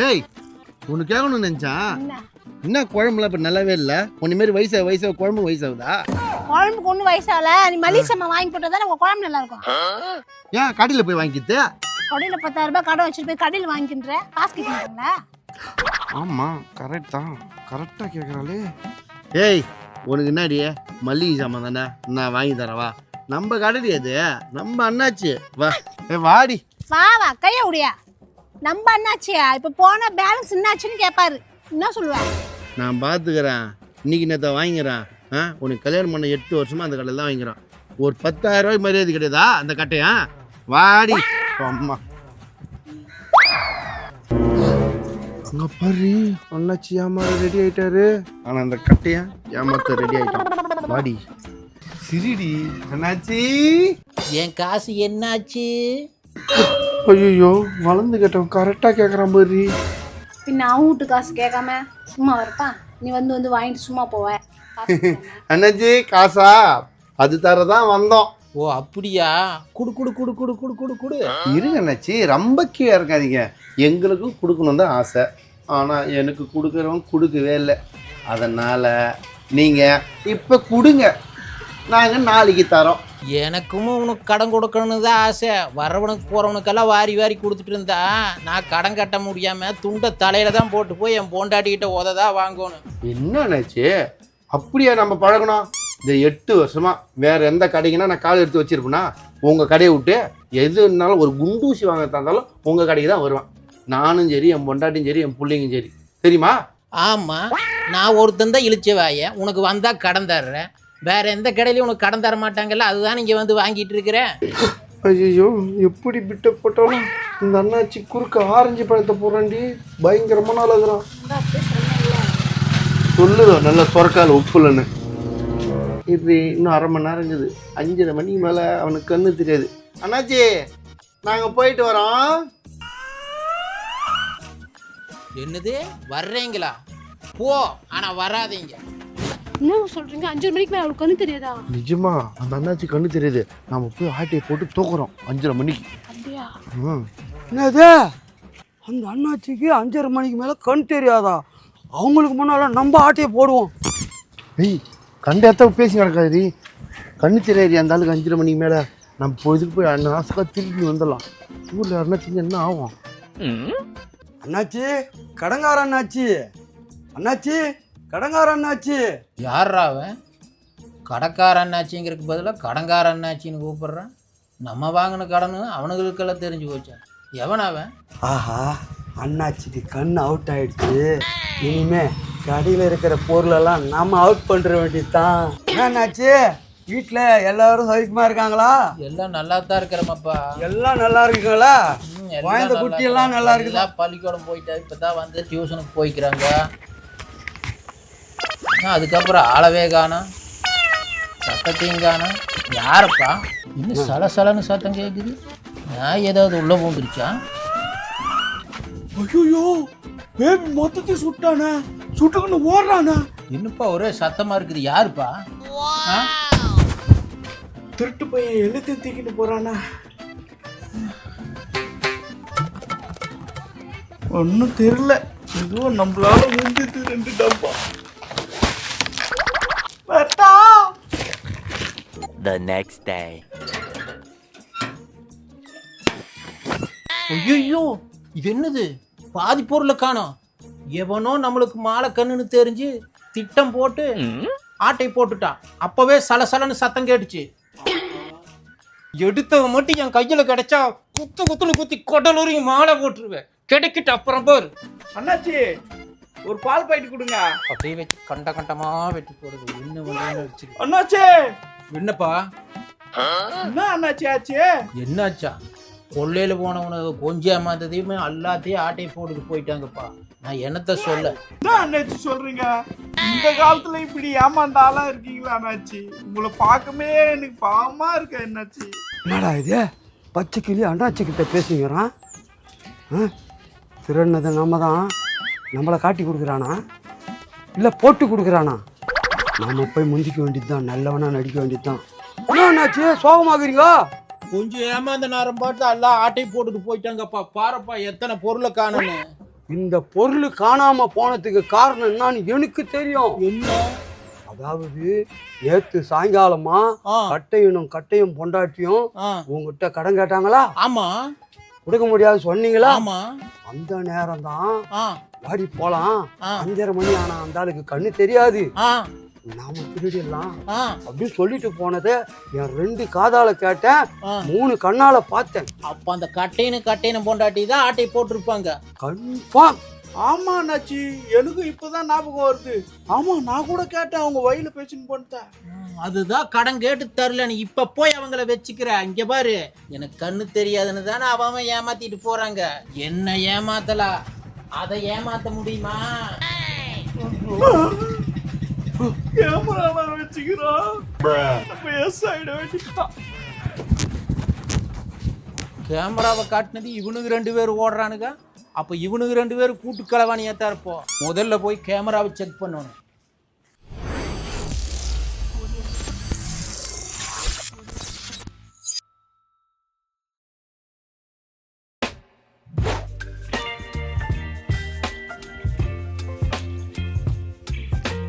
ஏய் உனக்கு கேட்கணும்னு நினைச்சா என்ன குழம்புல இப்ப நல்லாவே இல்ல உன்ன மாதிரி வயசா குழம்பு வயசாகுதா? குழம்புக்கு ஒன்றும் வயசாகல. நீ மளிகை சாமான் வாங்கி போட்டா தான் உங்க குழம்பு நல்லா இருக்கும். ஏன் கடையில போய் வாங்கிக்கிட்டு? கடையில் 10,000 ரூபாய் கடை வச்சுட்டு போய் கடையில் வாங்கிக்கின்ற காசு கேட்குறீங்களா? ஆமா கரெக்ட் தான், கரெக்டா கேக்குறாளே. ஏய் உனக்கு என்னடி மல்லிகை சாமான் தானே நான் வாங்கி தரவா? நம்ம கடைடி அது, நம்ம அண்ணாச்சி. வா வாடி. வா கையை உடையா. நம்ம அண்ணாச்சியா இப்போ போன பேலன்ஸ் என்னாச்சுன்னு கேட்பாரு. என்ன சொல்லுவா? நான் பார்த்துக்கிறேன். இன்னைக்கு நேற்று வாங்கிக்கிறேன். உனக்கு கல்யாணம் பண்ண 8 வருஷமா அந்த கடையில் தான் வாங்கிக்கிறேன். ஒரு 10,000 ரூபாய் மரியாதை கிடையாதா அந்த கட்டையா? வாடி அம்மா. அங்க பாரு அண்ணாச்சி ஏமாற ரெடி ஆயிட்டாரு. ஆனா அந்த கட்டையா ஏமாத்த ரெடி ஆயிட்டான். வாடி சிரிடி அண்ணாச்சி. என் காசு என்னாச்சு? ஐயோ வளர்ந்து கேட்டோம் கரெக்டா கேக்குறான் பாரு. பின்ன அவன் வீட்டு காசு கேட்காம சும்மா வரப்பான். நீ வந்து வாங்கிட்டு சும்மா போவ. அண்ணாச்சி காசா அது தரதான் வந்தோம். ஓ அப்படியா? குடு குடு குடு குடு குடு குடு குடு. இருங்க அண்ணாச்சி, ரொம்ப கீழே இருக்காதீங்க. எங்களுக்கும் கொடுக்கணும் தான் ஆசை. ஆனால் எனக்கு கொடுக்குறவங்க கொடுக்கவே இல்லை. அதனால் நீங்கள் இப்போ கொடுங்க, நாங்கள் நாளைக்கு தரோம். எனக்கும் உனக்கு கடன் கொடுக்கணும்னு தான் ஆசை. வரவனுக்கு போகிறவனுக்கெல்லாம் வாரி வாரி கொடுத்துட்டு இருந்தா நான் கடன் கட்ட முடியாமல் துண்டை தலையில் தான் போட்டு போய் என் பொண்டாட்டிக்கிட்ட உததான் வாங்கணும். என்ன அண்ணாச்சி அப்படியா நம்ம பழகணும்? இந்த 8 வருஷமா வேற எந்த கடைக்குன்னா நான் கால் எடுத்து வச்சிருப்பேன்னா உங்கள் கடையை விட்டு எது இருந்தாலும் ஒரு குண்டூசி வாங்க தந்தாலும் உங்கள் கடைக்கு தான் வருவேன். நானும் சரி, என் பொண்டாட்டியும் சரி, என் பிள்ளைங்க சரி. தெரியுமா? ஆமாம், நான் ஒருத்தன் தான் இழிச்ச வாய. உனக்கு வந்தால் கடன் தர்றேன். வேற எந்த கடையிலையும் உனக்கு கடன் தர மாட்டாங்கல்ல, அதுதான் இங்கே வந்து வாங்கிட்டு இருக்கிறேன். ஐயோ எப்படி பிட்ட போட்டாலும் இந்த அண்ணாச்சி குறுக்க ஆரஞ்சு பழத்தை போடுறாண்டி. பயங்கரமான அழகுறான். சொல்லுதோம் நல்ல சொரக்கால் உப்புலன்னு. இது இன்னும் 1/2 மணி நேரம் இருக்குது. 5:30 மணிக்கு மேலே அவனுக்கு கண்ணு தெரியாது. அண்ணாச்சி நாங்கள் போயிட்டு வரோம். என்னது வர்றீங்களா? போ, ஆனால் வராதீங்க. என்ன சொல்றீங்க? 5:30 மணிக்கு மேலே அவளுக்கு கண்ணு தெரியாதா? நிஜமா அந்த அண்ணாச்சி கண்ணு தெரியுது. நம்ம போய் ஆட்டையை போட்டு தூக்குறோம் 5:30 மணிக்கு. அப்படியா? என்னது அந்த அண்ணாச்சிக்கு 5:30 மணிக்கு மேலே கண் தெரியாதா? அவங்களுக்கு முன்னால் நம்ம ஆட்டையை போடுவோம். ஏய் கண்ட இடத்த பேசி நடக்காது. கண்ணு தெரியாது அந்த ஆளுக்கு 5:30 மணிக்கு மேலே. நம்ம பொழுதுக்கு போய் அண்ணன் ஆசைக்காக திருப்பி வந்துடலாம். ஊரில் யாருன்னா செஞ்சு என்ன ஆகும்? அண்ணாச்சி கடங்கார அண்ணாச்சி, அண்ணாச்சி கடங்கார அண்ணாச்சி. யார்ரா அவன்? கடைக்கார அண்ணாச்சிங்கிறதுக்கு பதிலாக கடங்கார அண்ணாச்சின்னு கூப்பிட்றான். நம்ம வாங்கின கடனு அவனுங்களுக்கெல்லாம் தெரிஞ்சு போச்சா? எவன் அவன்? ஆஹா அண்ணாச்சிக்கு கண் அவுட் ஆயிடுச்சு. இனிமே கடையில் இருக்கிற பொருளெல்லாம் நம்ம அவுட் பண்ணுற வேண்டியதுதான். அண்ணாச்சி வீட்டில் எல்லாரும் சௌக்கியமா இருக்காங்களா? எல்லாம் நல்லா தான் இருக்கிறோமப்பா. எல்லாம் நல்லா இருக்குங்களா? வாழ்ந்த குட்டி எல்லாம் நல்லா இருக்குதா? பள்ளிக்கூடம் போயிட்டா இப்போ தான் வந்து டியூஷனுக்கு போய்க்கிறாங்க. அதுக்கப்புறம் ஆளவே காணோம், சத்தத்தையும் காணோம். யாரப்பா இன்னும் சலசலன்னு சத்தம் கேட்குது? நான் ஏதாவது உள்ள போந்துருச்சா? ஐயோ பேபி மொத்தத்தையும் சுட்டானே, சுட்டுக்கன்னு ஓடுறானே. இன்னுப்பா ஒரே சத்தமா இருக்குது. யாருப்பா? திருட்டு பையன் எழுத்து தூக்கிட்டு போறானா? ஒன்னும் தெரியல. ஏதோ நம்மளால முடிஞ்சது 2 டப்பா. The next day. ஐயோ இது என்னது? பாதி பொருளை காணோம். எவனோ நம்மளுக்கு மாலை கண்ணுன்னு தெரிஞ்சு திட்டம் போட்டு ஆட்டை போட்டுட்டான். அப்பவே சலசலன்னு சத்தம் கேட்டுச்சு. எடுத்தவன் மட்டும் என் கையில கிடைச்சா குத்துன்னு குத்தி கொடலூரியும் மாலை போட்டுருவேன். கிடைக்கிட்டு அப்புறம் பேர் அண்ணாச்சி ஒரு பால் பாக்கெட் கொடுங்க. அப்படியே வச்சு கண்டமா வெட்டி போடுது. என்ன அண்ணாச்சி? என்னப்பா? என்ன அண்ணாச்சி ஆச்சு? என்னாச்சா? கொள்ளையில போனவனை கொஞ்சம் ஏமாந்ததையுமே எல்லாத்தையும் ஆட்டையை போட்டுட்டு போயிட்டாங்கப்பா. நான் என்னத்த சொல்ல? என்ன அண்ணாச்சி சொல்றீங்க? இந்த காலத்துல இப்படி ஏமாந்த ஆளா இருக்கீங்களா அண்ணாச்சி? உங்களை பார்க்கவே எனக்கு பாவமா இருக்கு அண்ணாச்சி. என்னடா இது பச்சை கிளி அண்ணாச்சி கிட்ட பேசுகிறான்? திருநதை நம்ம தான் நம்மளை காட்டி கொடுக்குறானா இல்லை போட்டு கொடுக்குறானா? நாம போய் முந்திக்க வேண்டியது தான், நல்லவனா நடிக்க வேண்டியது தான். என்ன அண்ணாச்சி சோகமாகறீங்க? கொஞ்சம் ஏமாந்த நேரம் பார்த்து எல்லாம் ஆட்டை போட்டுட்டு போயிட்டாங்கப்பா. பாருப்பா எத்தனை பொருளை காணோன்னு. இந்த பொருள் காணாம போனதுக்கு காரணம் என்னன்னு எனக்கு தெரியும். என்ன? அதாவது நேத்து சாயங்காலமா ஆ, கட்டையும் பொண்டாட்டியும் ஆ, உங்ககிட்ட கடன் கேட்டாங்களா? ஆமா கொடுக்க முடியாது சொன்னீங்களா? ஆமா. அந்த நேரம் தான் ஆ, வாடி போலாம், ஆ, 5:30 மணி ஆனா அந்த ஆளுக்கு கண்ணு தெரியாது, ஆ, நாம திருடிடலாம் ஆ, அப்படின்னு சொல்லிட்டு போனதை என் 2 காதால கேட்டேன், ஆ. 3 கண்ணால பார்த்தேன். அப்ப அந்த கட்டையின பொண்டாட்டி தான் ஆட்டை போட்டிருப்பாங்க. கன்ஃபார்ம். ஆமா அண்ணாச்சி, எனக்கு இப்பதான் ஞாபகம் வருது. ஆமா, நான் கூட கேட்டேன், அவங்க வயல பேச்சுன்னு பண்ணிட்டேன். அதுதான் கடன் கேட்டு தரல. நீ இப்ப போய் அவங்கள வச்சுக்கிற. இங்க பாரு, எனக்கு கண்ணு தெரியாதுன்னு தானே அவன் ஏமாத்திட்டு போறாங்க. என்ன ஏமாத்தலாம், அதை ஏமாத்த முடியுமா? கேமரா வச்சுக்கிறோம், நம்ம எஸ் ஆயிட வேண்டியதுதான். கேமராவை காட்டினது இவனுக்கு 2 பேர் ஓடுறானுங்க. அப்ப இவனுக்கு 2 பேர் கூட்டு களவாணியா தான் இருப்போம். முதல்ல போய் கேமராவை செக் பண்ணணும்.